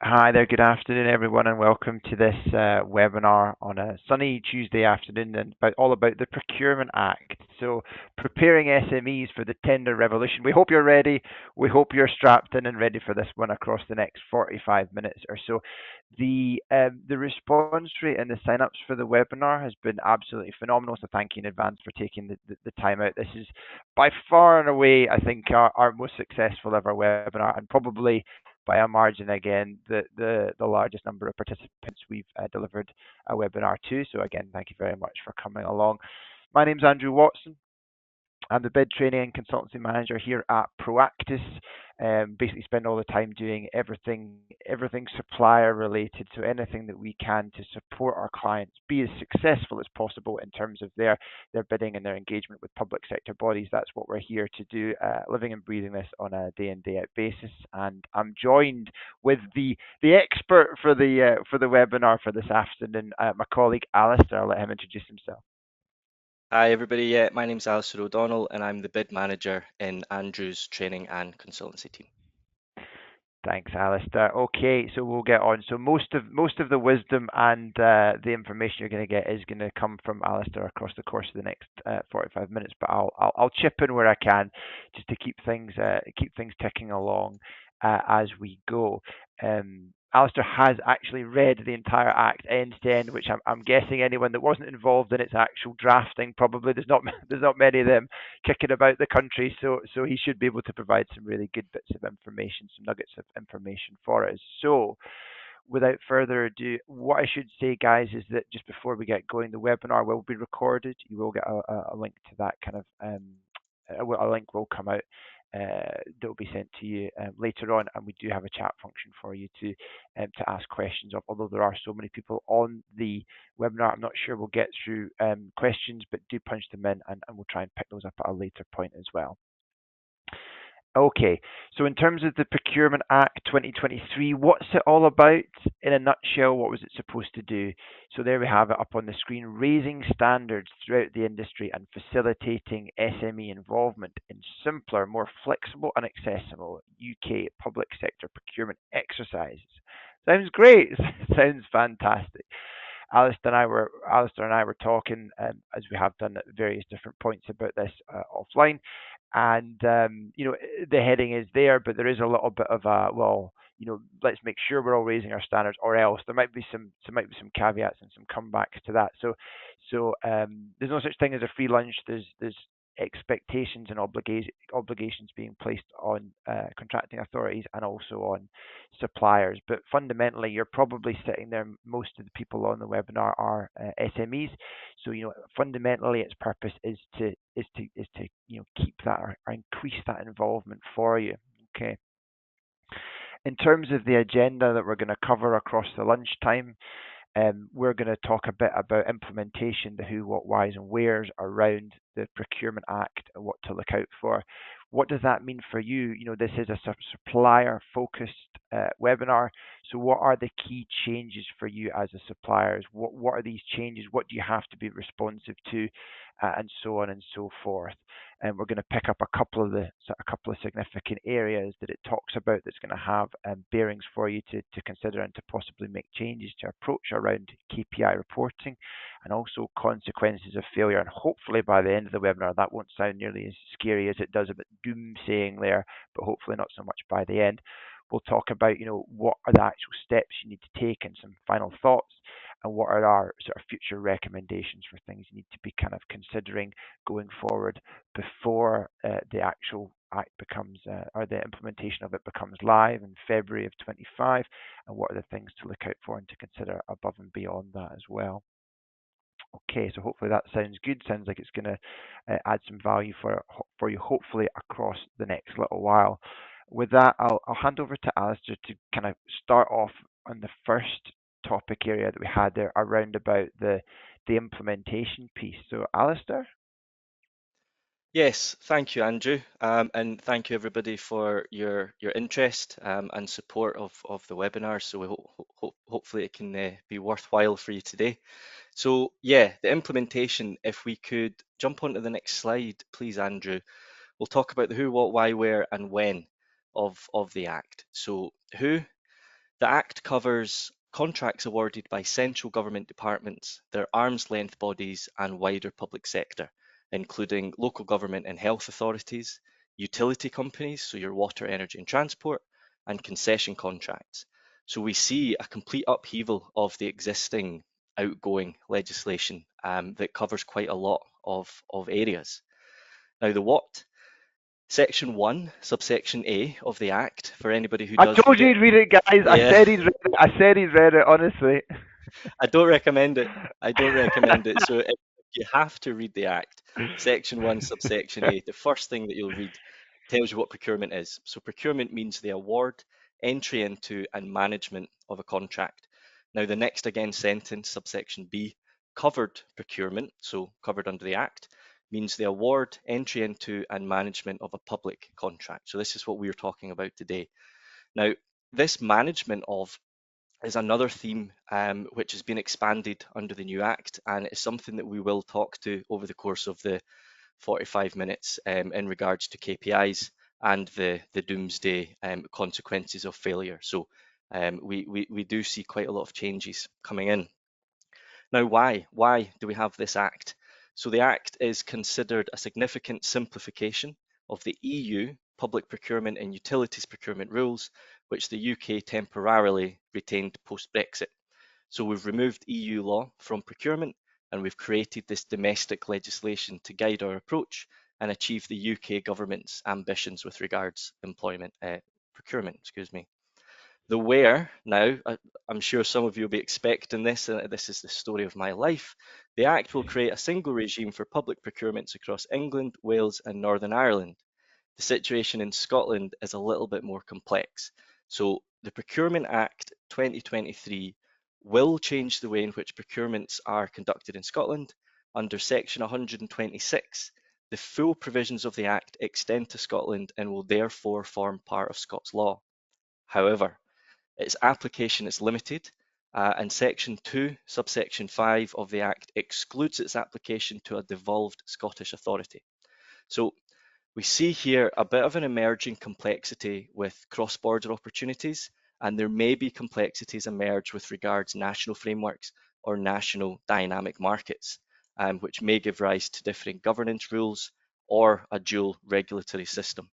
Hi there, good afternoon, everyone, and welcome to this webinar on a sunny Tuesday afternoon and all about the Procurement Act. So, preparing SMEs for the tender revolution. We hope you're ready. We hope you're strapped in and ready for this one across the next 45 minutes or so. The response rate and the sign-ups for the webinar has been absolutely phenomenal. So, thank you in advance for taking the time out. This is by far and away, I think, our most successful ever webinar, and probably by a margin again, the largest number of participants we've delivered a webinar to. So again, thank you very much for coming along. My name's Andrew Watson. I'm the bid training and consultancy manager here at Proactis. Basically, spend all the time doing everything supplier related. So anything that we can to support our clients be as successful as possible in terms of their bidding and their engagement with public sector bodies. That's what we're here to do, living and breathing this on a day in day out basis. And I'm joined with the expert for the webinar for this afternoon, my colleague Alistair. I'll let him introduce himself. Hi everybody, my name's Alistair O'Donnell and I'm the bid manager in Andrew's training and consultancy team. Thanks, Alistair. Okay, so we'll get on. So most of the wisdom and the information you're going to get is going to come from Alistair across the course of the next 45 minutes. But I'll chip in where I can just to keep things ticking along as we go. Alistair has actually read the entire Act end to end, which I'm guessing anyone that wasn't involved in its actual drafting, probably there's not many of them kicking about the country, so he should be able to provide some really good bits of information, some nuggets of information for us. So without further ado, what I should say, guys, is that just before we get going, the webinar will be recorded. You will get a link to that kind of a link will come out that will be sent to you later on, and we do have a chat function for you to ask questions of. Although there are so many people on the webinar, I'm not sure we'll get through questions, but do punch them in, and we'll try and pick those up at a later point as well. Okay, so in terms of the Procurement Act 2023, what's it all about? In a nutshell, what was it supposed to do? So there we have it up on the screen, raising standards throughout the industry and facilitating SME involvement in simpler, more flexible and accessible UK public sector procurement exercises. Sounds great, sounds fantastic. Alistair and I were talking, as we have done at various different points about this offline, and the heading is there, but there is a little bit of a let's make sure we're all raising our standards, or else there might be some caveats and some comebacks to that. So there's no such thing as a free lunch. There's expectations and obligations being placed on contracting authorities and also on suppliers. But fundamentally, you're probably sitting there. Most of the people on the webinar are SMEs. So fundamentally, its purpose is to keep that or increase that involvement for you. Okay. In terms of the agenda that we're going to cover across the lunchtime, we're going to talk a bit about implementation, the who, what, whys, and wheres around the Procurement Act and what to look out for. What does that mean for you? This is a supplier-focused webinar. So, what are the key changes for you as a supplier? What are these changes? What do you have to be responsive to, and so on and so forth. And we're going to pick up a couple of significant areas that it talks about that's going to have bearings for you to consider and to possibly make changes to approach around KPI reporting, and also consequences of failure. And hopefully by the end of the webinar, that won't sound nearly as scary as it does a bit doomsaying there, but hopefully not so much by the end. We'll talk about, what are the actual steps you need to take and some final thoughts, and what are our sort of future recommendations for things you need to be kind of considering going forward before the actual act becomes, or the implementation of it becomes live in February of 25, and what are the things to look out for and to consider above and beyond that as well. Okay, so hopefully that sounds good. Sounds like it's going to add some value for you, hopefully across the next little while. With that, I'll hand over to Alistair to kind of start off on the first topic area that we had there around about the implementation piece. So, Alistair? Yes, thank you Andrew, and thank you everybody for your interest and support of the webinar. So we hopefully it can be worthwhile for you today. So yeah, the implementation, if we could jump onto the next slide, please Andrew. We'll talk about the who, what, why, where and when of the Act. So who? The Act covers contracts awarded by central government departments, their arm's length bodies, and wider public sector, including local government and health authorities, utility companies, so your water, energy, and transport, and concession contracts. So we see a complete upheaval of the existing outgoing legislation that covers quite a lot of areas. Now, the what? Section 1, subsection A of the Act, for anybody who I does told read you it. he'd read it, guys. I Yeah, said he'd read it. I said he'd read it, honestly. I don't recommend it. I don't recommend it. So if you have to read the Act, Section 1, subsection A, the first thing that you'll read tells you what procurement is. So procurement means the award, entry into, and management of a contract. Now, the next again sentence, subsection B, covered procurement, so covered under the Act, means the award, entry into, and management of a public contract. So this is what we're talking about today. Now, this management of is another theme which has been expanded under the new Act, and it's something that we will talk to over the course of the 45 minutes in regards to KPIs and the doomsday consequences of failure. So we do see quite a lot of changes coming in. Now, why? Why do we have this Act? So the Act is considered a significant simplification of the EU public procurement and utilities procurement rules, which the UK temporarily retained post-Brexit. So we've removed EU law from procurement and we've created this domestic legislation to guide our approach and achieve the UK government's ambitions with regards employment procurement, excuse me. The where now, I'm sure some of you will be expecting this, and this is the story of my life. The Act will create a single regime for public procurements across England, Wales, and Northern Ireland. The situation in Scotland is a little bit more complex. So the Procurement Act 2023 will change the way in which procurements are conducted in Scotland. Under section 126, the full provisions of the Act extend to Scotland and will therefore form part of Scots law. However, its application is limited, and Section 2, subsection 5 of the Act excludes its application to a devolved Scottish authority. So we see here a bit of an emerging complexity with cross-border opportunities, and there may be complexities emerge with regards national frameworks or national dynamic markets, which may give rise to differing governance rules or a dual regulatory system.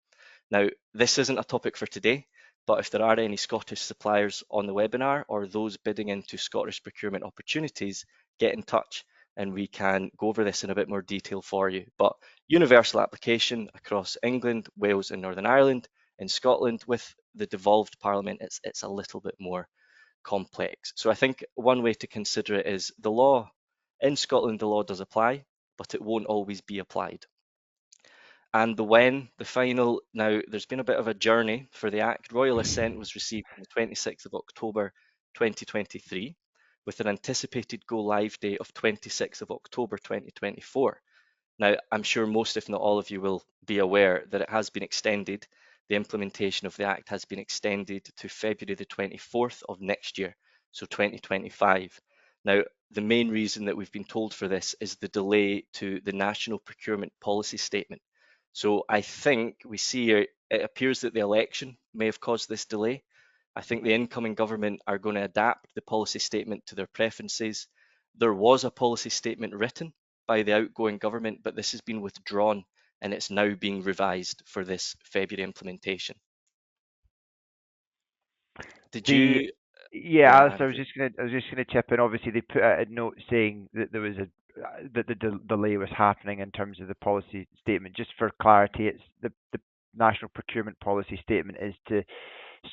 Now, this isn't a topic for today, but if there are any Scottish suppliers on the webinar or those bidding into Scottish procurement opportunities, get in touch and we can go over this in a bit more detail for you. But universal application across England, Wales and Northern Ireland. In Scotland, with the devolved parliament, it's a little bit more complex. So I think one way to consider it is the law in Scotland, the law does apply, but it won't always be applied. And the when, the final, now there's been a bit of a journey for the Act. Royal assent was received on the 26th of October 2023, with an anticipated go live date of 26th of October 2024. Now, I'm sure most, if not all of you, will be aware that it has been extended. The implementation of the Act has been extended to February the 24th of next year, so 2025. Now, the main reason that we've been told for this is the delay to the National Procurement Policy Statement. So I think we see here, it appears that the election may have caused this delay. I think the incoming government are going to adapt the policy statement to their preferences. There was a policy statement written by the outgoing government, but this has been withdrawn and it's now being revised for this February implementation. Did The you? Yeah, Yeah, Alistair, I was just gonna chip in. Obviously, they put out a note saying that there was a that the delay was happening in terms of the policy statement. Just for clarity, it's the National Procurement Policy Statement is to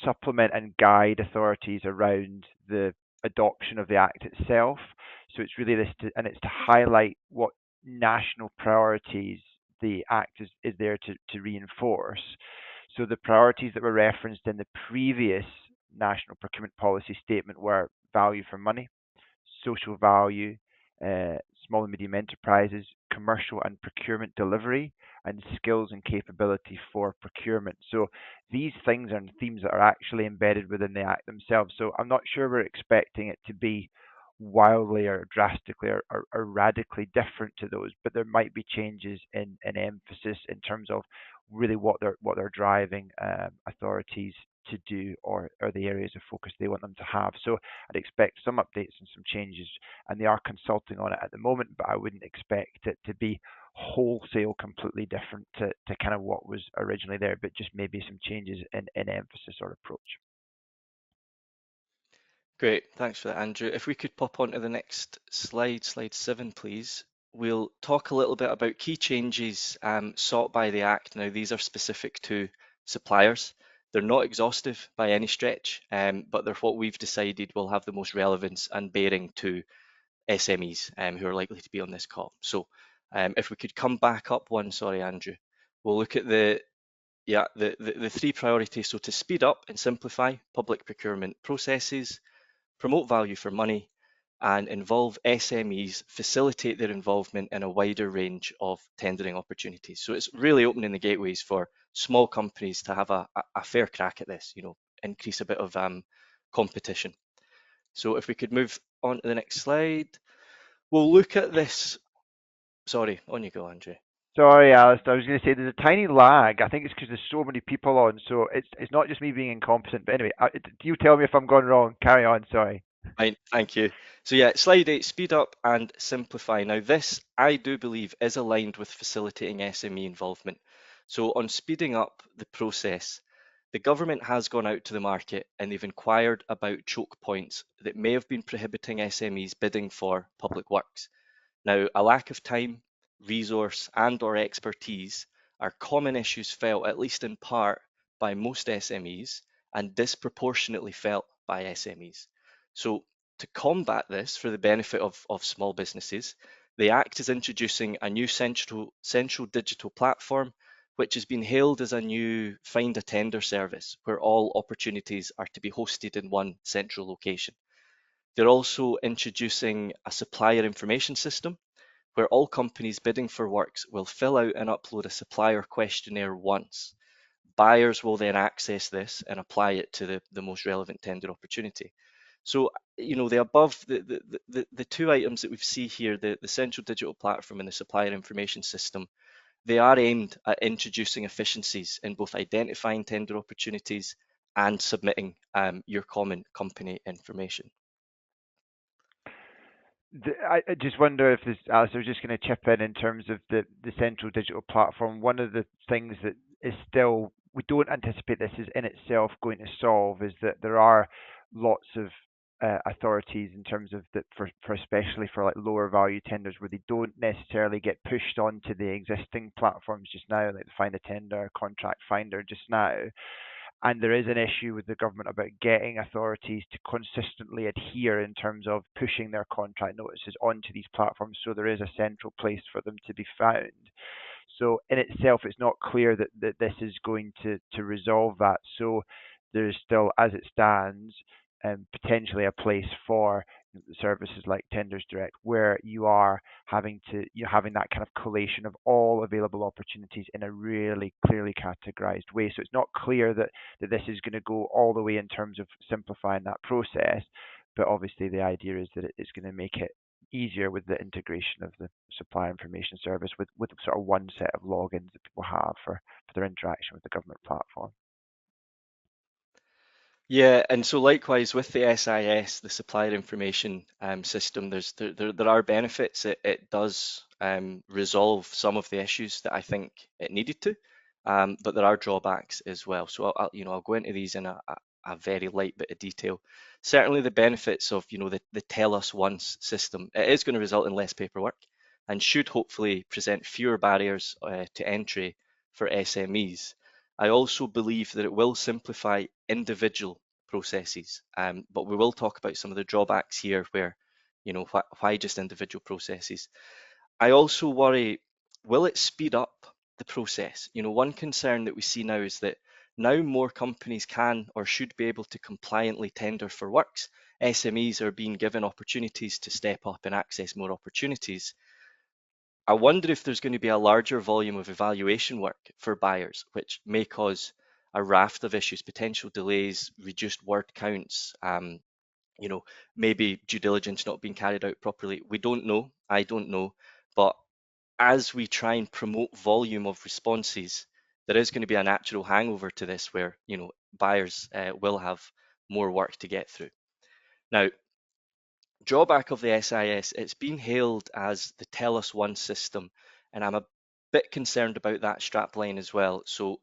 supplement and guide authorities around the adoption of the Act itself. So it's really and it's to highlight what national priorities the Act is there to reinforce. So the priorities that were referenced in the previous National Procurement Policy Statement were value for money, social value, small and medium enterprises, commercial and procurement delivery, and skills and capability for procurement. So these things are themes that are actually embedded within the Act themselves. So I'm not sure we're expecting it to be wildly or drastically or radically different to those, but there might be changes in emphasis in terms of really what they're driving authorities to do, or the areas of focus they want them to have. So I'd expect some updates and some changes, and they are consulting on it at the moment, but I wouldn't expect it to be wholesale completely different to kind of what was originally there, but just maybe some changes in emphasis or approach. Great, thanks for that, Andrew. If we could pop on to the next slide, slide 7, please. We'll talk a little bit about key changes sought by the Act. Now, these are specific to suppliers. They're not exhaustive by any stretch, but they're what we've decided will have the most relevance and bearing to SMEs who are likely to be on this call. So if we could come back up one, sorry, Andrew, we'll look at the 3 priorities. So to speed up and simplify public procurement processes, promote value for money, and involve SMEs, facilitate their involvement in a wider range of tendering opportunities. So it's really opening the gateways for small companies to have a fair crack at this, increase a bit of competition. So if we could move on to the next slide, we'll look at this. Sorry, on you go, Andrew. Sorry, Alistair. I was going to say there's a tiny lag. I think it's because there's so many people on, so it's not just me being incompetent. But anyway, do you tell me if I'm going wrong? Carry on. Sorry. Fine, thank you. So yeah, slide 8, speed up and simplify. Now this, I do believe, is aligned with facilitating SME involvement. So on speeding up the process, the government has gone out to the market and they've inquired about choke points that may have been prohibiting SMEs bidding for public works. Now, a lack of time, resource, and/or expertise are common issues felt, at least in part, by most SMEs and disproportionately felt by SMEs. So, to combat this for the benefit of small businesses, the Act is introducing a new central digital platform, which has been hailed as a new find a tender service, where all opportunities are to be hosted in one central location. They're also introducing a supplier information system where all companies bidding for works will fill out and upload a supplier questionnaire once. Buyers will then access this and apply it to the most relevant tender opportunity. So, the 2 items that we see here, the central digital platform and the supplier information system, they are aimed at introducing efficiencies in both identifying tender opportunities and submitting your common company information. I just wonder if this, Alistair, was just going to chip in terms of the central digital platform. One of the things that is still, we don't anticipate this is in itself going to solve, is that there are lots of authorities in terms of that for especially for like lower value tenders where they don't necessarily get pushed onto the existing platforms just now, like the Find a Tender, Contract Finder just now. And there is an issue with the government about getting authorities to consistently adhere in terms of pushing their contract notices onto these platforms, so there is a central place for them to be found. So in itself, it's not clear that this is going to resolve that. So there's still, as it stands, potentially a place for services like Tenders Direct, where you are having that kind of collation of all available opportunities in a really clearly categorized way. So it's not clear that this is going to go all the way in terms of simplifying that process, but obviously the idea is that it's going to make it easier with the integration of the supplier information service with sort of one set of logins that people have for their interaction with the government platform. Yeah, and so likewise with the SIS, the supplier information system, there are benefits. It does resolve some of the issues that I think it needed to, but there are drawbacks as well. So I'll go into these in a very light bit of detail. Certainly the benefits of the tell us once system, it is going to result in less paperwork and should hopefully present fewer barriers to entry for SMEs. I also believe that it will simplify individual processes, but we will talk about some of the drawbacks here where, why just individual processes? I also worry, will it speed up the process? One concern that we see now is that now more companies can or should be able to compliantly tender for works. SMEs are being given opportunities to step up and access more opportunities. I wonder if there's going to be a larger volume of evaluation work for buyers, which may cause a raft of issues, potential delays, reduced word counts, maybe due diligence not being carried out properly. We don't know. I don't know. But as we try and promote volume of responses, there is going to be a natural hangover to this where, buyers will have more work to get through. Now, drawback of the SIS, it's been hailed as the tell us one system, and I'm a bit concerned about that strapline as well. So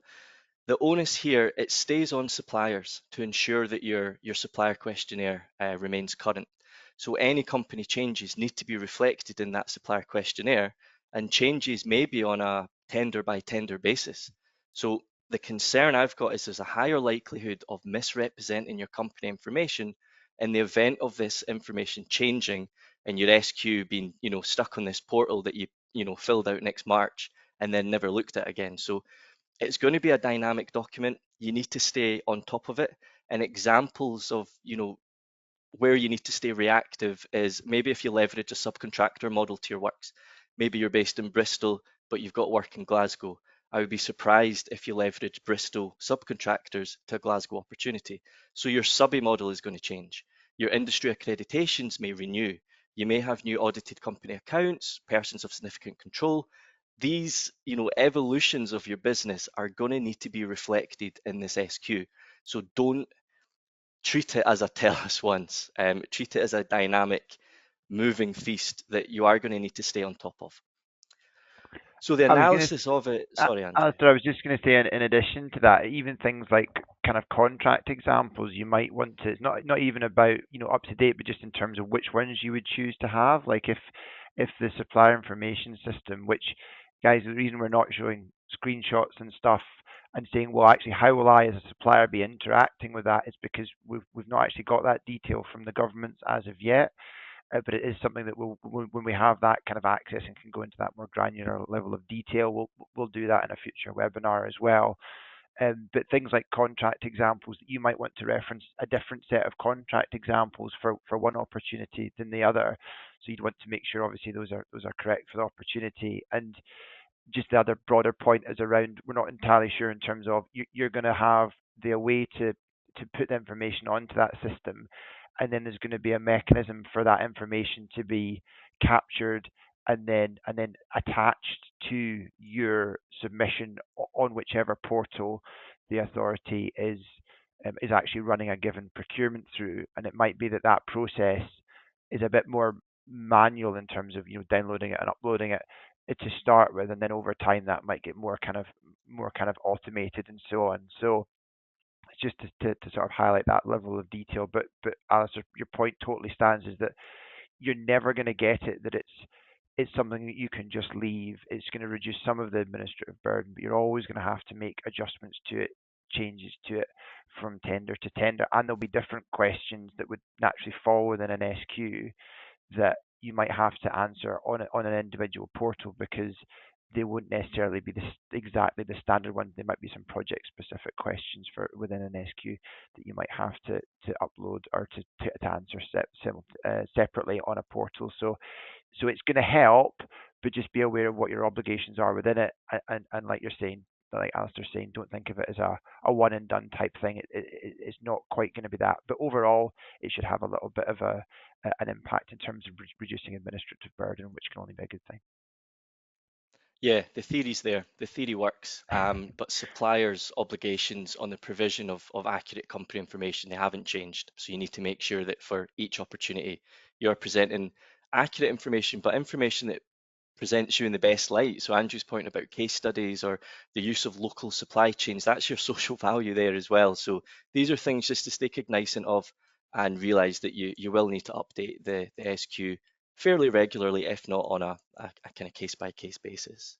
the onus here, it stays on suppliers to ensure that your supplier questionnaire remains current. So any company changes need to be reflected in that supplier questionnaire, and changes may be on a tender by tender basis. So the concern I've got is there's a higher likelihood of misrepresenting your company information in the event of this information changing and your SQ being, stuck on this portal that you filled out next March and then never looked at again. So it's going to be a dynamic document. You need to stay on top of it. And examples of, where you need to stay reactive is maybe if you leverage a subcontractor model to your works. Maybe you're based in Bristol, but you've got work in Glasgow. I would be surprised if you leverage Bristol subcontractors to a Glasgow opportunity. So your subby model is going to change. Your industry accreditations may renew. You may have new audited company accounts, persons of significant control. These, evolutions of your business are going to need to be reflected in this SQ. So don't treat it as a tell us once. Treat it as a dynamic, moving feast that you are going to need to stay on top of. So the I was going analysis of it, sorry, Andrew. Alistair, I was just going to say, in addition to that, even things like kind of contract examples, you might want to, it's not even about, up to date, but just in terms of which ones you would choose to have. Like if the supplier information system, which, guys, the reason we're not showing screenshots and stuff and saying, well, actually, how will I as a supplier be interacting with that, is because we've not actually got that detail from the governments as of yet. But it is something that when we have that kind of access and can go into that more granular level of detail, we'll do that in a future webinar as well. But things like contract examples, you might want to reference a different set of contract examples for one opportunity than the other. So you'd want to make sure, obviously, those are correct for the opportunity. And just the other broader point is around, we're not entirely sure in terms of, you're going to have the way to put the information onto that system, and then there's going to be a mechanism for that information to be captured and then attached to your submission on whichever portal the authority is actually running a given procurement through. And it might be that that process is a bit more manual in terms of, downloading it and uploading it to start with, and then over time that might get more kind of automated and so on. So it's just to sort of highlight that level of detail. But Alistair, your point totally stands, is that you're never going to get it that it's something that you can just leave. It's going to reduce some of the administrative burden, but you're always going to have to make adjustments to it, changes to it from tender to tender, and there'll be different questions that would naturally fall within an SQ that you might have to answer on an individual portal, because they won't necessarily be exactly the standard ones. There might be some project specific questions for within an SQ that you might have to upload or to answer separately on a portal. So it's going to help, but just be aware of what your obligations are within it. And like you're saying, like Alistair's saying, don't think of it as a one and done type thing. It's not quite going to be that. But overall, it should have a little bit of an impact in terms of reducing administrative burden, which can only be a good thing. Yeah, the theory's there. The theory works, but suppliers' obligations on the provision of accurate company information, they haven't changed. So you need to make sure that for each opportunity, you're presenting accurate information, but information that presents you in the best light. So Andrew's point about case studies or the use of local supply chains, that's your social value there as well. So these are things just to stay cognizant of and realize that you will need to update the SQ fairly regularly, if not on a kind of case by case basis.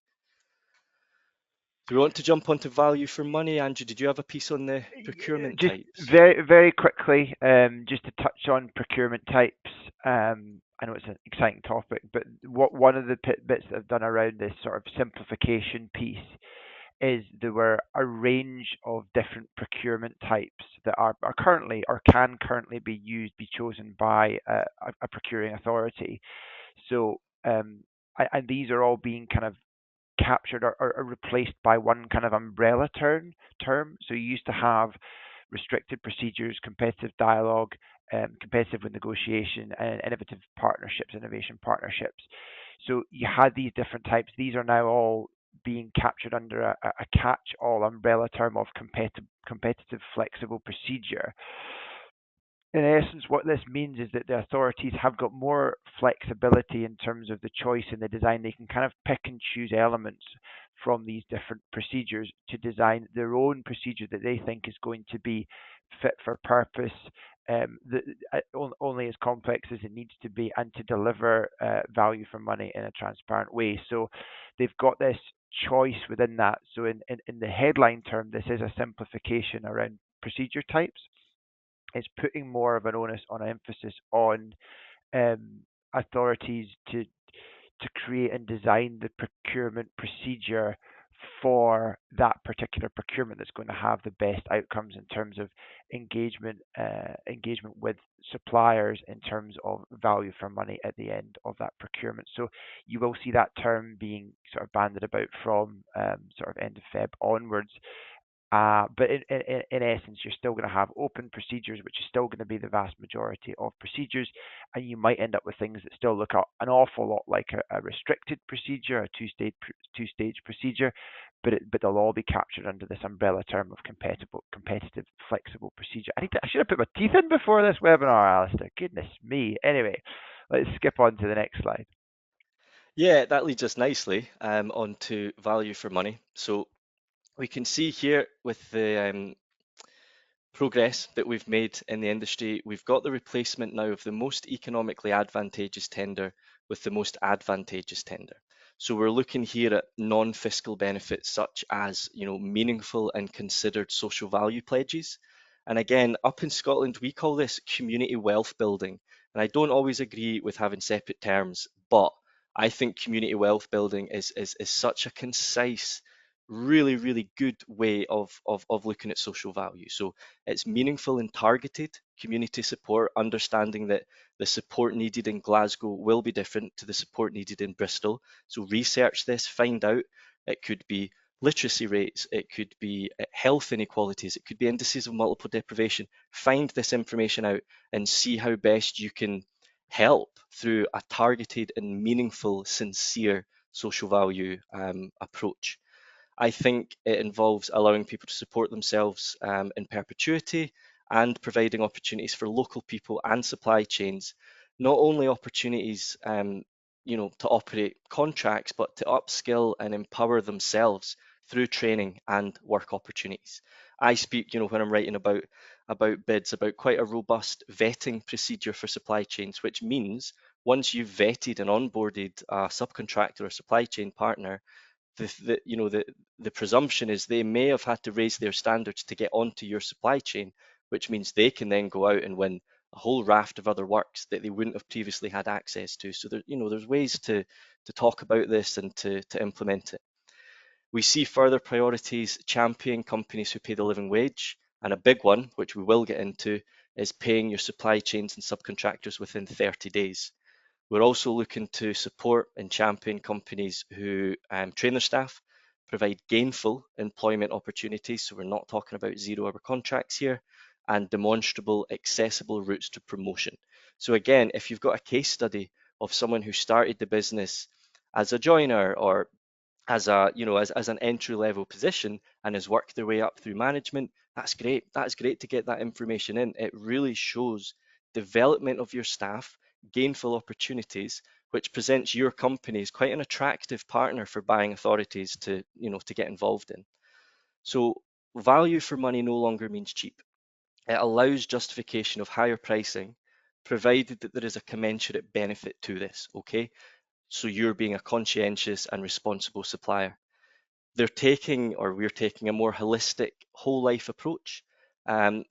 Do we want to jump onto value for money? Andrew, did you have a piece on the procurement Just types? very quickly, just to touch on procurement types. I know it's an exciting topic, but one of the bits that I've done around this sort of simplification piece is there were a range of different procurement types that are currently or can currently be chosen by a procuring authority. So and these are all being kind of captured or replaced by one kind of umbrella term. So you used to have restricted procedures, competitive dialogue, competitive with negotiation, and innovative partnerships, innovation partnerships. So you had these different types. These are now all being captured under a catch-all umbrella term of competitive flexible procedure. In essence, what this means is that the authorities have got more flexibility in terms of the choice in the design. They can kind of pick and choose elements from these different procedures to design their own procedure that they think is going to be fit for purpose, only as complex as it needs to be, and to deliver value for money in a transparent way. So they've got this choice within that. So in the headline term, this is a simplification around procedure types. It's putting more of an onus on an emphasis on authorities to create and design the procurement procedure for that particular procurement that's going to have the best outcomes in terms of engagement with suppliers in terms of value for money at the end of that procurement. So you will see that term being sort of banded about from sort of end of Feb onwards. But in essence, you're still going to have open procedures, which is still going to be the vast majority of procedures, and you might end up with things that still look an awful lot like a restricted procedure, a two-stage procedure, but they'll all be captured under this umbrella term of competitive flexible procedure. I should have put my teeth in before this webinar, Alistair. Goodness me. Anyway, let's skip on to the next slide. Yeah, that leads us nicely on to value for money. So we can see here with the progress that we've made in the industry, we've got the replacement now of the most economically advantageous tender with the most advantageous tender. So we're looking here at non-fiscal benefits such as, meaningful and considered social value pledges. And again, up in Scotland, we call this community wealth building. And I don't always agree with having separate terms, but I think community wealth building is such a concise, really, really good way of looking at social value. So it's meaningful and targeted community support, understanding that the support needed in Glasgow will be different to the support needed in Bristol. So research this, find out. It could be literacy rates, it could be health inequalities, it could be indices of multiple deprivation. Find this information out and see how best you can help through a targeted and meaningful, sincere social value approach. I think it involves allowing people to support themselves in perpetuity and providing opportunities for local people and supply chains, not only opportunities to operate contracts, but to upskill and empower themselves through training and work opportunities. I speak, when I'm writing about bids, about quite a robust vetting procedure for supply chains, which means once you've vetted and onboarded a subcontractor or supply chain partner, the presumption is they may have had to raise their standards to get onto your supply chain, which means they can then go out and win a whole raft of other works that they wouldn't have previously had access to. So there's ways to talk about this and to implement it. We see further priorities championing companies who pay the living wage, and a big one, which we will get into, is paying your supply chains and subcontractors within 30 days. We're also looking to support and champion companies who train their staff, provide gainful employment opportunities, so we're not talking about 0-hour contracts here, and demonstrable, accessible routes to promotion. So again, if you've got a case study of someone who started the business as a joiner or as an entry level position and has worked their way up through management, that's great. That's great to get that information in. It really shows development of your staff, gainful opportunities, which presents your company as quite an attractive partner for buying authorities to get involved in. So value for money no longer means cheap. It allows justification of higher pricing, provided that there is a commensurate benefit to this, okay? So you're being a conscientious and responsible supplier. We're taking a more holistic whole life approach,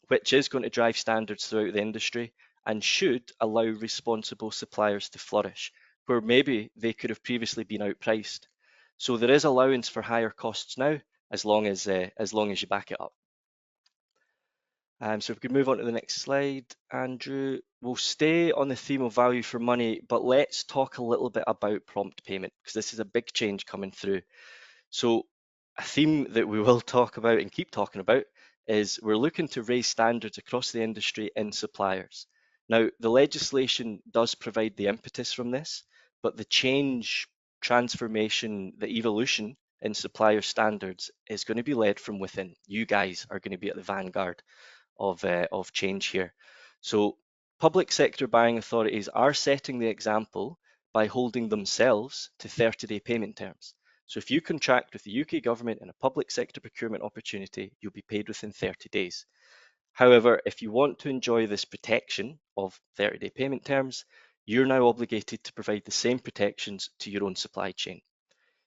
which is going to drive standards throughout the industry and should allow responsible suppliers to flourish, where maybe they could have previously been outpriced. So there is allowance for higher costs now, as long as you back it up. So if we could move on to the next slide, Andrew. We'll stay on the theme of value for money, but let's talk a little bit about prompt payment, because this is a big change coming through. So a theme that we will talk about and keep talking about is we're looking to raise standards across the industry in suppliers. Now, the legislation does provide the impetus from this, but the change, transformation, the evolution in supplier standards is going to be led from within. You guys are going to be at the vanguard of change here. So public sector buying authorities are setting the example by holding themselves to 30-day payment terms. So if you contract with the UK government in a public sector procurement opportunity, you'll be paid within 30 days. However, if you want to enjoy this protection of 30-day payment terms, you're now obligated to provide the same protections to your own supply chain.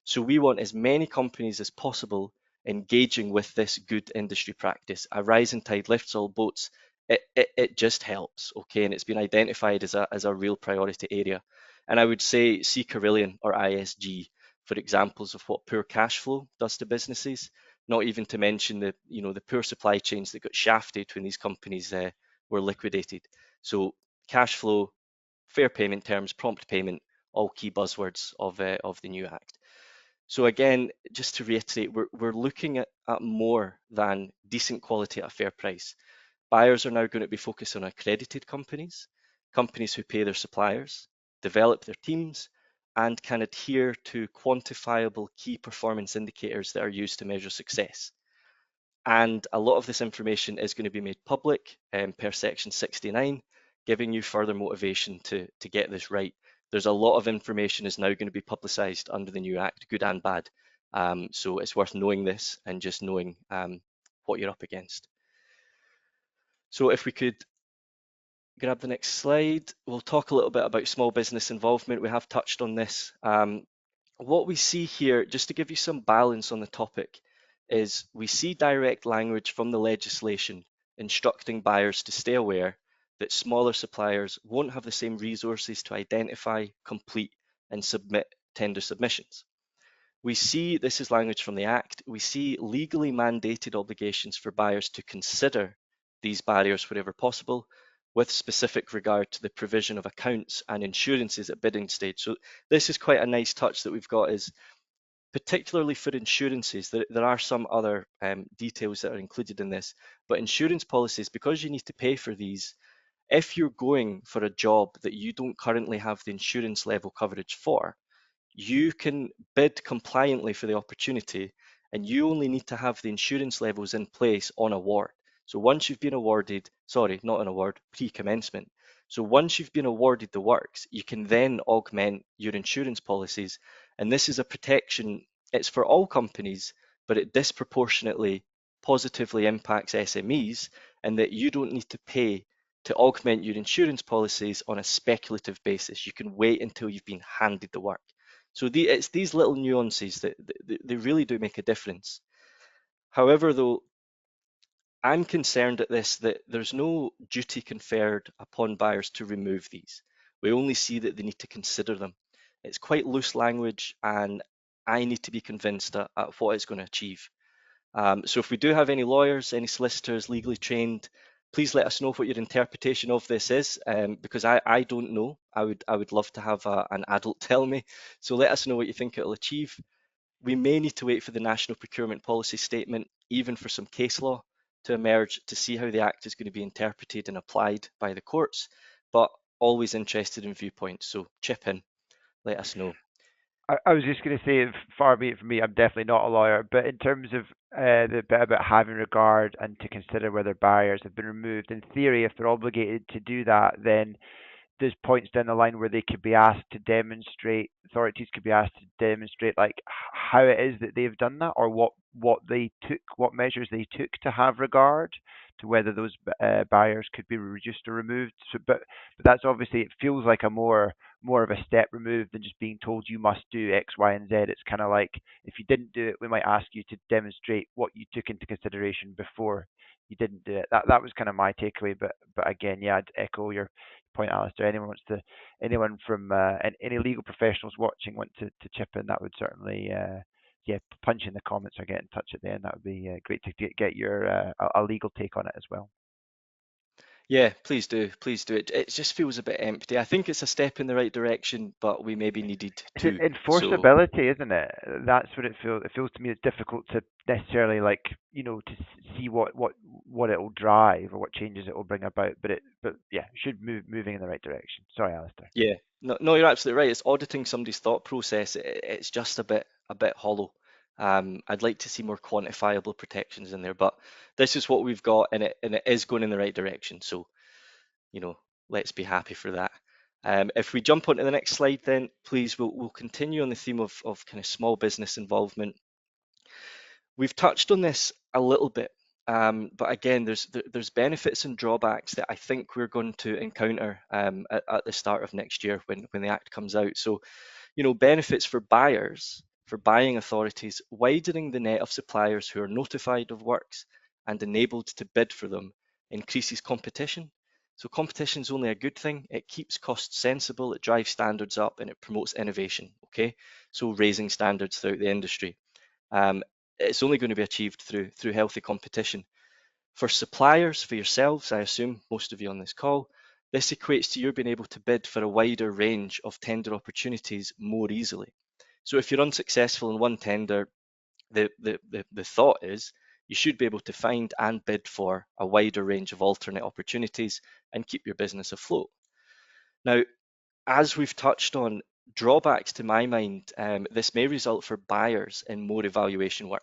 So we want as many companies as possible engaging with this good industry practice. A rising tide lifts all boats. It just helps, okay? And it's been identified as a real priority area. And I would say see Carillion or ISG for examples of what poor cash flow does to businesses, not even to mention the poor supply chains that got shafted when these companies were liquidated. So cash flow, fair payment terms, prompt payment, all key buzzwords of the new Act. So again, just to reiterate, we're looking at more than decent quality at a fair price. Buyers are now going to be focused on accredited companies, companies who pay their suppliers, develop their teams, and can adhere to quantifiable key performance indicators that are used to measure success. And a lot of this information is going to be made public per section 69, giving you further motivation to get this right. There's a lot of information is now going to be publicised under the new Act, good and bad. So it's worth knowing this and just knowing what you're up against. So if we could grab the next slide, we'll talk a little bit about small business involvement. We have touched on this. What we see here, just to give you some balance on the topic, is we see direct language from the legislation instructing buyers to stay aware that smaller suppliers won't have the same resources to identify, complete, and submit tender submissions. We see, this is language from the Act, we see legally mandated obligations for buyers to consider these barriers wherever possible, with specific regard to the provision of accounts and insurances at bidding stage. So this is quite a nice touch that we've got, is particularly for insurances. There are some other details that are included in this, but insurance policies, because you need to pay for these, if you're going for a job that you don't currently have the insurance level coverage for, you can bid compliantly for the opportunity, and you only need to have the insurance levels in place on award. So once you've been awarded, sorry, not an award, pre-commencement. So once you've been awarded the works, you can then augment your insurance policies. And this is a protection, it's for all companies, but it disproportionately positively impacts SMEs, and that you don't need to pay to augment your insurance policies on a speculative basis. You can wait until you've been handed the work. So it's these little nuances that they really do make a difference. However, though, I'm concerned at this that there's no duty conferred upon buyers to remove these. We only see that they need to consider them. It's quite loose language, and I need to be convinced at what it's going to achieve. So if we do have any lawyers, any solicitors legally trained, please let us know what your interpretation of this is, because I don't know. I would love to have an adult tell me. So let us know what you think it'll achieve. We may need to wait for the National Procurement Policy Statement, even for some case law to emerge, to see how the Act is going to be interpreted and applied by the courts, but always interested in viewpoints. So chip in, let us know. I was just going to say, far be it from me, I'm definitely not a lawyer, but in terms of the bit about having regard and to consider whether barriers have been removed, in theory, if they're obligated to do that, then there's points down the line where they could be asked to demonstrate, authorities could be asked to demonstrate like how it is that they've done that, or what they took, what measures they took to have regard to whether those barriers could be reduced or removed. So, but that's obviously, it feels like a more of a step removed than just being told you must do X, Y, and Z. It's kind of like if you didn't do it, we might ask you to demonstrate what you took into consideration before you didn't do it. That was kind of my takeaway. But again, yeah, I'd echo your point, Alistair. Anyone from any legal professionals watching want to chip in, that would certainly yeah, punch in the comments or get in touch at the end. That would be great to get your a legal take on it as well. Yeah, please do. Please do. It just feels a bit empty. I think it's a step in the right direction, but we maybe needed It's two. So enforceability, isn't it? That's what it feels. It feels to me it's difficult to necessarily like to see what it will drive or what changes it will bring about. But yeah, should moving in the right direction. Sorry, Alistair. yeah, no, you're absolutely right. It's auditing somebody's thought process. It's just a bit hollow. I'd like to see more quantifiable protections in there, but this is what we've got, and it is going in the right direction. So, let's be happy for that. If we jump onto the next slide, then please, we'll continue on the theme of kind of small business involvement. We've touched on this a little bit, but again, there's benefits and drawbacks that I think we're going to encounter at the start of next year when the Act comes out. So, benefits for buyers, for buying authorities, widening the net of suppliers who are notified of works and enabled to bid for them increases competition. So competition is only a good thing. It keeps costs sensible, it drives standards up, and it promotes innovation. Okay, so raising standards throughout the industry. It's only going to be achieved through healthy competition. For suppliers, for yourselves, I assume most of you on this call, this equates to you being able to bid for a wider range of tender opportunities more easily. So if you're unsuccessful in one tender, the thought is you should be able to find and bid for a wider range of alternate opportunities and keep your business afloat. Now, as we've touched on, drawbacks to my mind, this may result for buyers in more evaluation work.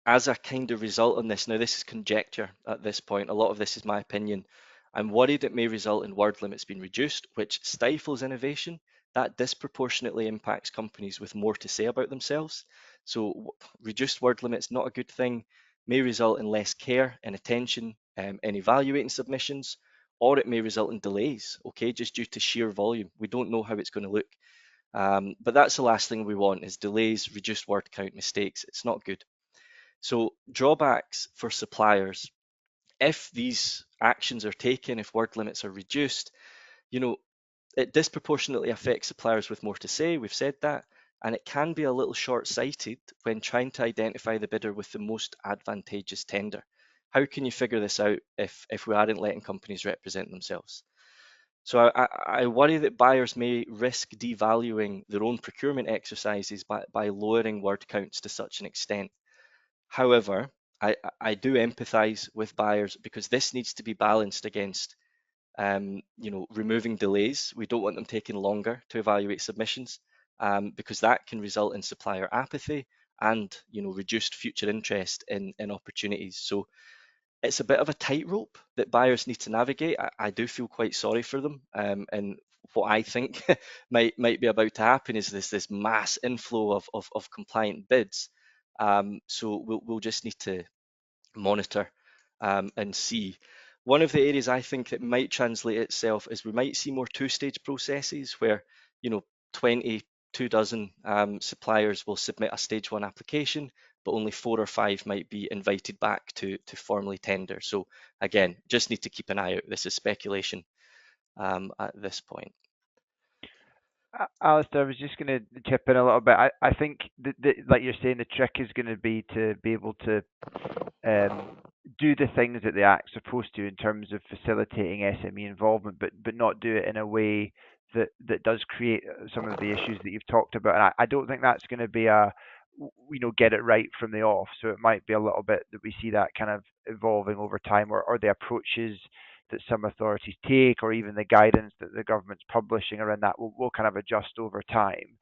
As a kind of result on this, now this is conjecture at this point, a lot of this is my opinion. I'm worried it may result in word limits being reduced, which stifles innovation. That disproportionately impacts companies with more to say about themselves. So reduced word limits, not a good thing, may result in less care and attention in evaluating submissions, or it may result in delays, okay, just due to sheer volume. We don't know how it's going to look. But that's the last thing we want is delays, reduced word count, mistakes. It's not good. So drawbacks for suppliers, if these actions are taken, if word limits are reduced, it disproportionately affects suppliers with more to say, we've said that, and it can be a little short-sighted when trying to identify the bidder with the most advantageous tender. How can you figure this out if we aren't letting companies represent themselves? So I worry that buyers may risk devaluing their own procurement exercises by lowering word counts to such an extent. However, I do empathize with buyers because this needs to be balanced against, removing delays. We don't want them taking longer to evaluate submissions because that can result in supplier apathy and, reduced future interest in opportunities. So it's a bit of a tightrope that buyers need to navigate. I do feel quite sorry for them, and what I think might be about to happen is this mass inflow of compliant bids. So we'll just need to monitor and see. One of the areas I think that might translate itself is we might see more two-stage processes where, 22 dozen suppliers will submit a stage one application, but only 4 or 5 might be invited back to formally tender. So again, just need to keep an eye out. This is speculation at this point. Alistair, I was just going to chip in a little bit. I think like you're saying, the trick is going to be able to do the things that the Act's supposed to in terms of facilitating SME involvement, but not do it in a way that does create some of the issues that you've talked about. And I don't think that's going to be get it right from the off. So it might be a little bit that we see that kind of evolving over time, or the approaches that some authorities take, or even the guidance that the government's publishing around that will kind of adjust over time,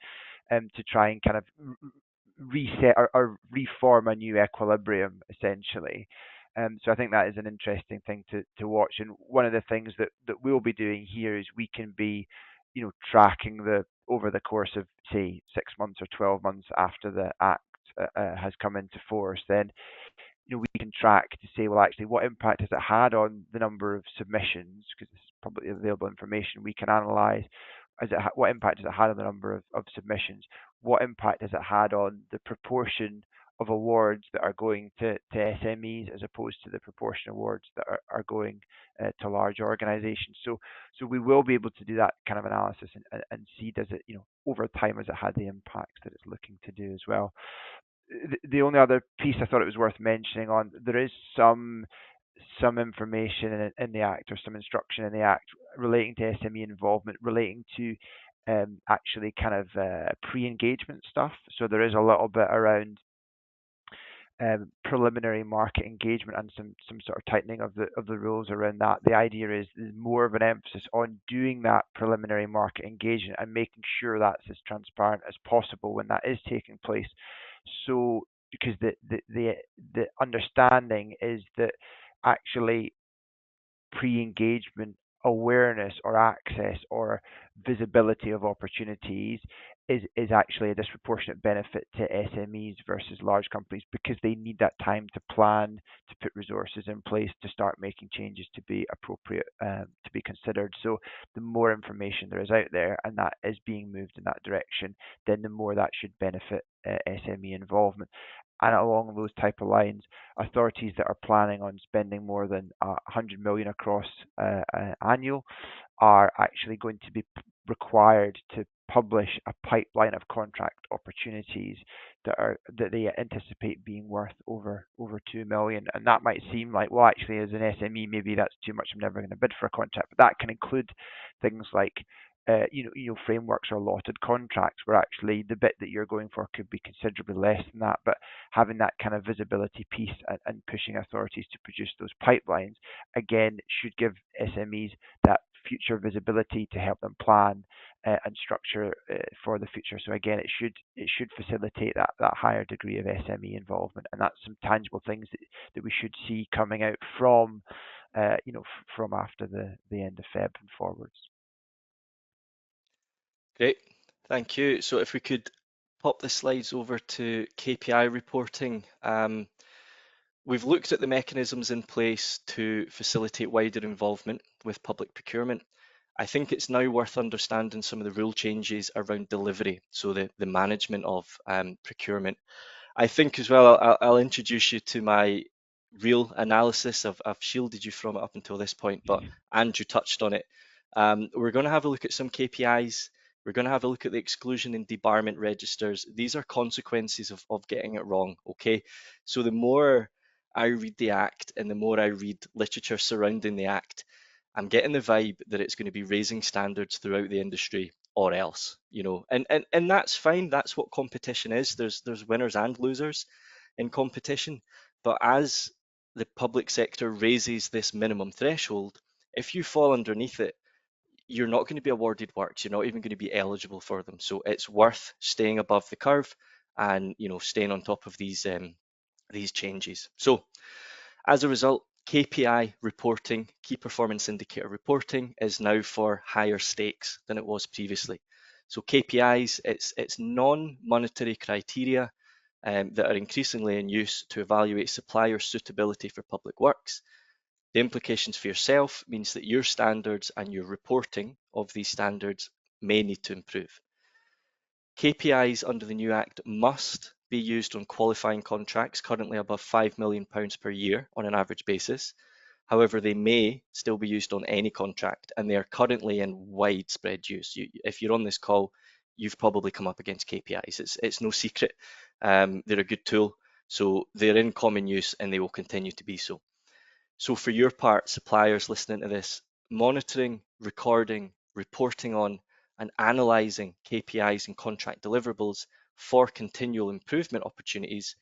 to try and kind of reset or reform a new equilibrium, essentially. So I think that is an interesting thing to watch. And one of the things that we'll be doing here is we can be, tracking over the course of, say, 6 months or 12 months after the Act has come into force. Then we can track to say, well, actually, what impact has it had on the number of submissions? Because this is publicly available information. We can analyze what impact has it had on the number of submissions? What impact has it had on the proportion of awards that are going to SMEs as opposed to the proportion of awards that are going to large organizations? So we will be able to do that kind of analysis and see, does it, over time, has it had the impacts that it's looking to do as well. The only other piece I thought it was worth mentioning on, there is some information in the Act, or some instruction in the Act relating to SME involvement, relating to actually kind of pre-engagement stuff. So there is a little bit around preliminary market engagement and some sort of tightening of the rules around that. The idea is more of an emphasis on doing that preliminary market engagement and making sure that's as transparent as possible when that is taking place. So because the understanding is that actually pre-engagement awareness or access or visibility of opportunities is actually a disproportionate benefit to SMEs versus large companies because they need that time to plan, to put resources in place, to start making changes to be appropriate, to be considered. So the more information there is out there and that is being moved in that direction, then the more that should benefit SME involvement. And along those type of lines, authorities that are planning on spending more than 100 million across annual are actually going to be required to publish a pipeline of contract opportunities that they anticipate being worth over 2 million. And that might seem like, well, actually, as an SME, maybe that's too much. I'm never going to bid for a contract. But that can include things like frameworks or allotted contracts where actually the bit that you're going for could be considerably less than that. But having that kind of visibility piece and pushing authorities to produce those pipelines, again, should give SMEs that future visibility to help them plan and structure for the future. So again, it should facilitate that higher degree of SME involvement, and that's some tangible things that we should see coming out from from after the end of Feb and forwards. Great, thank you. So if we could pop the slides over to KPI reporting. We've looked at the mechanisms in place to facilitate wider involvement with public procurement. I think it's now worth understanding some of the rule changes around delivery, so the management of procurement. I think as well, I'll introduce you to my real analysis. I've shielded you from it up until this point, but Andrew touched on it. We're going to have a look at some KPIs. We're going to have a look at the exclusion and debarment registers. These are consequences of getting it wrong, okay? So the more I read the Act and the more I read literature surrounding the Act, I'm getting the vibe that it's going to be raising standards throughout the industry or else, and that's fine. That's what competition is. There's winners and losers in competition. But as the public sector raises this minimum threshold, if you fall underneath it, you're not going to be awarded works. You're not even going to be eligible for them. So it's worth staying above the curve and staying on top of these changes. So as a result, KPI reporting, key performance indicator reporting, is now for higher stakes than it was previously. So KPIs, it's non-monetary criteria that are increasingly in use to evaluate supplier suitability for public works. The implications for yourself means that your standards and your reporting of these standards may need to improve. KPIs under the new Act must be used on qualifying contracts currently above £5 million per year on an average basis. However, they may still be used on any contract, and they are currently in widespread use. If you're on this call, you've probably come up against KPIs. It's no secret. They're a good tool, so they're in common use and they will continue to be so. So for your part, suppliers listening to this, monitoring, recording, reporting on, and analysing KPIs and contract deliverables for continual improvement opportunities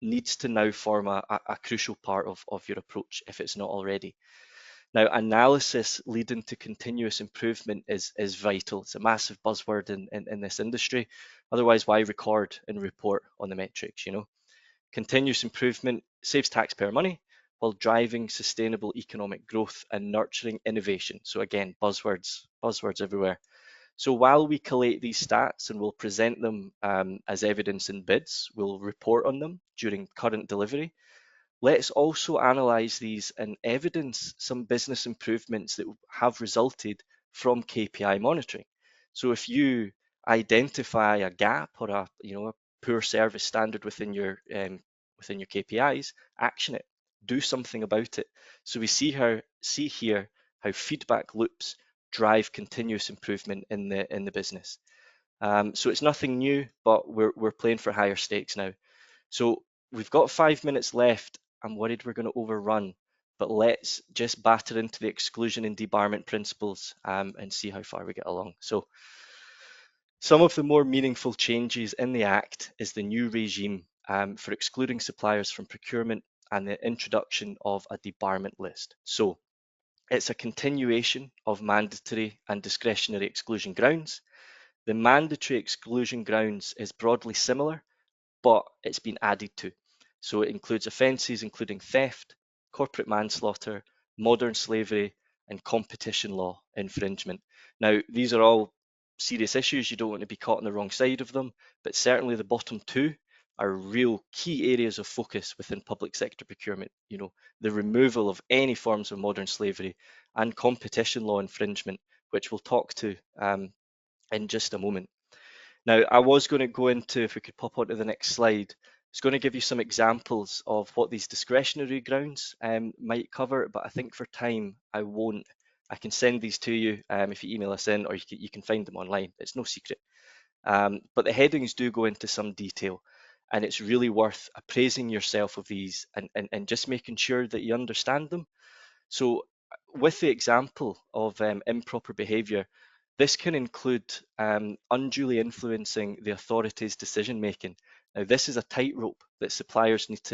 needs to now form a crucial part of your approach if it's not already. Now, analysis leading to continuous improvement is vital. It's a massive buzzword in this industry. Otherwise, why record and report on the metrics, Continuous improvement saves taxpayer money while driving sustainable economic growth and nurturing innovation. So again, buzzwords everywhere. So while we collate these stats and we'll present them as evidence in bids, we'll report on them during current delivery. Let's also analyse these and evidence some business improvements that have resulted from KPI monitoring. So if you identify a gap or a poor service standard within your KPIs, action it, do something about it. So we see here how feedback loops drive continuous improvement in the business. So it's nothing new, but we're playing for higher stakes now. So we've got 5 minutes left. I'm worried we're going to overrun, but let's just batter into the exclusion and debarment principles and see how far we get along. So some of the more meaningful changes in the Act is the new regime for excluding suppliers from procurement and the introduction of a debarment list. So it's a continuation of mandatory and discretionary exclusion grounds. The mandatory exclusion grounds is broadly similar, but it's been added to. So it includes offences including theft, corporate manslaughter, modern slavery, and competition law infringement. Now, these are all serious issues. You don't want to be caught on the wrong side of them, but certainly the bottom two are real key areas of focus within public sector procurement. You know, the removal of any forms of modern slavery and competition law infringement, which we'll talk to in just a moment. Now, I was going to go into, if we could pop onto the next slide, it's going to give you some examples of what these discretionary grounds might cover, but I think for time, I won't. I can send these to you if you email us in, or you can find them online. It's no secret. But the headings do go into some detail, and it's really worth appraising yourself of these and just making sure that you understand them. So with the example of improper behaviour, this can include unduly influencing the authority's decision making. Now, this is a tightrope that suppliers need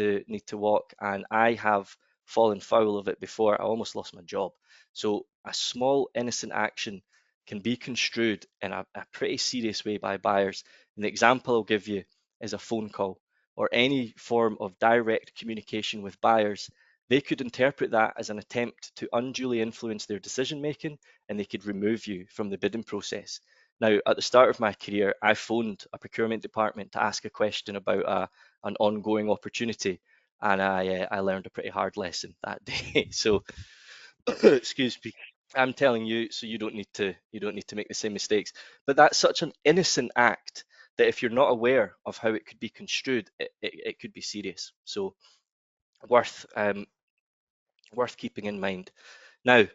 to walk, and I have fallen foul of it before. I almost lost my job. So a small innocent action can be construed in a pretty serious way by buyers. And the example I'll give you is a phone call or any form of direct communication with buyers. They could interpret that as an attempt to unduly influence their decision making, and they could remove you from the bidding process. Now, at the start of my career, I phoned a procurement department to ask a question about an ongoing opportunity, and I learned a pretty hard lesson that day. So, excuse me, I'm telling you, so you don't need to make the same mistakes. But that's such an innocent act that if you're not aware of how it could be construed, it could be serious. So worth worth keeping in mind. Now,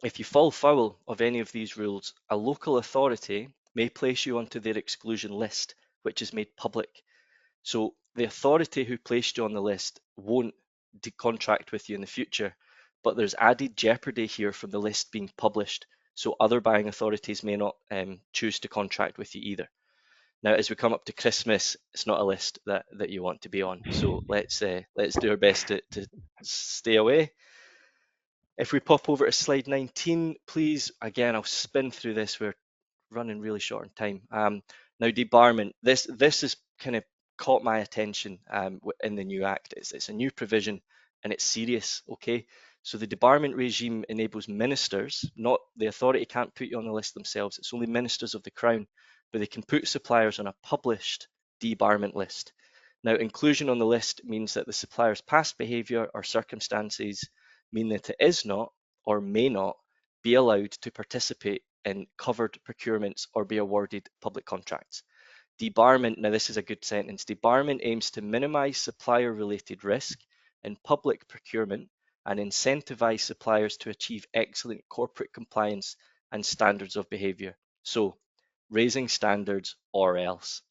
if you fall foul of any of these rules, a local authority may place you onto their exclusion list, which is made public. So the authority who placed you on the list won't contract with you in the future, but there's added jeopardy here from the list being published. So other buying authorities may not choose to contract with you either. Now, as we come up to Christmas, it's not a list that you want to be on. So let's do our best to stay away. If we pop over to slide 19, please. Again, I'll spin through this. We're running really short on time. Now, debarment. This has kind of caught my attention in the new act. It's a new provision and it's serious. Okay, so the debarment regime enables ministers, not the authority can't put you on the list themselves. It's only ministers of the Crown, but they can put suppliers on a published debarment list. Now, inclusion on the list means that the supplier's past behaviour or circumstances mean that it is not or may not be allowed to participate in covered procurements or be awarded public contracts. Debarment, now this is a good sentence, debarment aims to minimise supplier-related risk in public procurement and incentivise suppliers to achieve excellent corporate compliance and standards of behaviour. So, raising standards or else.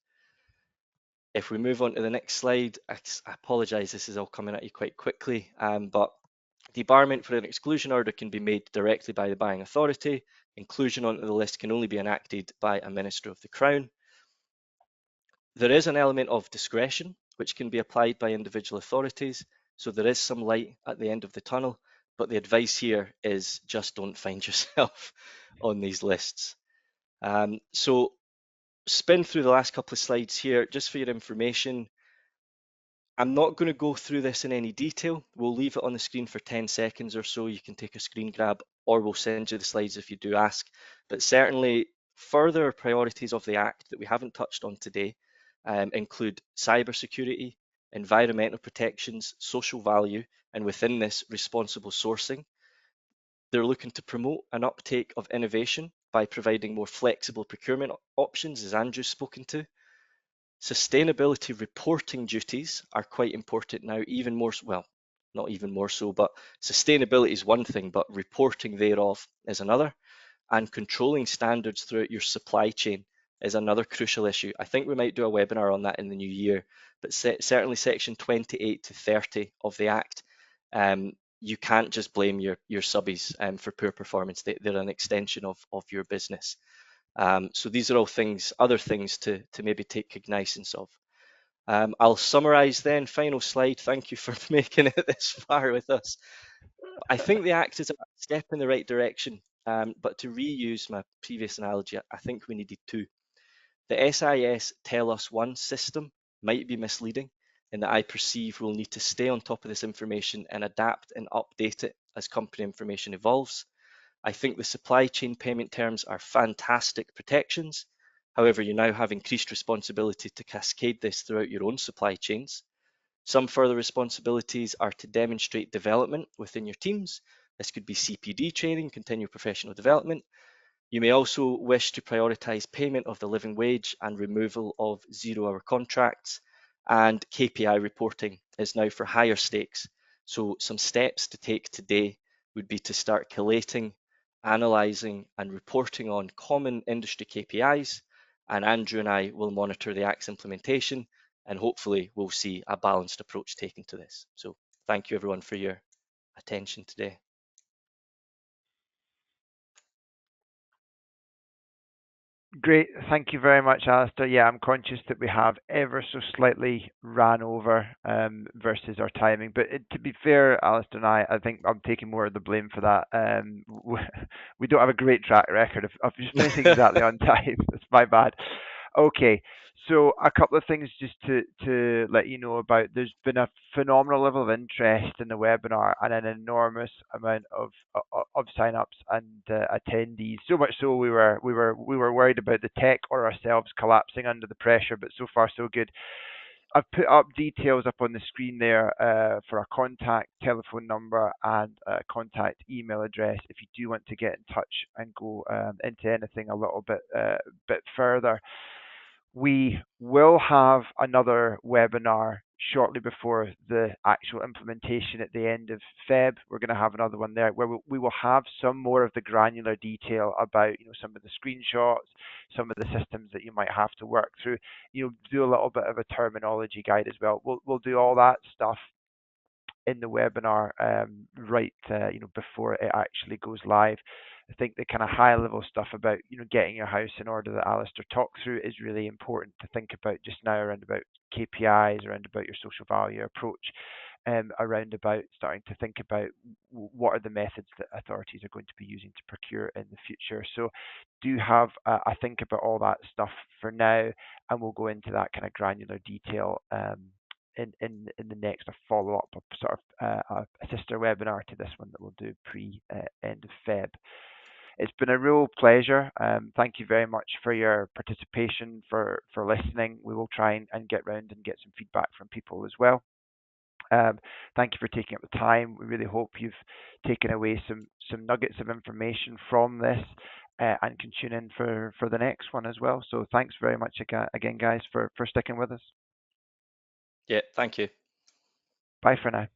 If we move on to the next slide, I apologise, this is all coming at you quite quickly, but debarment for an exclusion order can be made directly by the buying authority. Inclusion onto the list can only be enacted by a Minister of the Crown. There is an element of discretion which can be applied by individual authorities, so there is some light at the end of the tunnel, but the advice here is just don't find yourself on these lists. So spin through the last couple of slides here just for your information. I'm not going to go through this in any detail. We'll leave it on the screen for 10 seconds or so. You can take a screen grab, or we'll send you the slides if you do ask. But certainly further priorities of the Act that we haven't touched on today include cybersecurity, environmental protections, social value, and within this, responsible sourcing. They're looking to promote an uptake of innovation by providing more flexible procurement options, as Andrew's spoken to. Sustainability reporting duties are quite important now, even more, well, not even more so, but sustainability is one thing, but reporting thereof is another. And controlling standards throughout your supply chain is another crucial issue. I think we might do a webinar on that in the new year, but certainly section 28 to 30 of the Act, you can't just blame your subbies for poor performance. They're an extension of your business. So these are all things, other things to maybe take cognizance of. I'll summarise then, final slide. Thank you for making it this far with us. I think the Act is a step in the right direction, but to reuse my previous analogy, I think we needed two. The SIS Tell Us One system might be misleading in that I perceive we'll need to stay on top of this information and adapt and update it as company information evolves. I think the supply chain payment terms are fantastic protections. However, you now have increased responsibility to cascade this throughout your own supply chains. Some further responsibilities are to demonstrate development within your teams. This could be CPD training, continual professional development. You may also wish to prioritise payment of the living wage and removal of zero-hour contracts. And KPI reporting is now for higher stakes. So some steps to take today would be to start collating, analysing and reporting on common industry KPIs. And Andrew and I will monitor the Act's implementation, and hopefully we'll see a balanced approach taken to this. So thank you everyone for your attention today. Great. Thank you very much, Alistair. Yeah, I'm conscious that we have ever so slightly ran over versus our timing. But to be fair, Alistair and I think I'm taking more of the blame for that. We don't have a great track record of just finishing exactly on time. It's my bad. Okay. So a couple of things just to let you know about. There's been a phenomenal level of interest in the webinar and an enormous amount of sign-ups and attendees. So much so we were worried about the tech or ourselves collapsing under the pressure, but so far so good. I've put up details up on the screen there for a contact telephone number and a contact email address if you do want to get in touch and go into anything a little bit further. We will have another webinar shortly before the actual implementation at the end of Feb. We're going to have another one there where we will have some more of the granular detail about some of the screenshots, some of the systems that you might have to work through. Do a little bit of a terminology guide as well. We'll do all that stuff in the webinar right before it actually goes live. I think the kind of high level stuff about getting your house in order that Alistair talked through is really important to think about just now, around about KPIs, around about your social value approach, around about starting to think about what are the methods that authorities are going to be using to procure in the future. So do have a think about all that stuff for now, and we'll go into that kind of granular detail in the next follow-up, sort of a sister webinar to this one that we'll do end of Feb. It's been a real pleasure. Thank you very much for your participation, for listening. We will try and get round and get some feedback from people as well. Thank you for taking up the time. We really hope you've taken away some nuggets of information from this and can tune in for the next one as well. So thanks very much again, guys, for sticking with us. Yeah, thank you. Bye for now.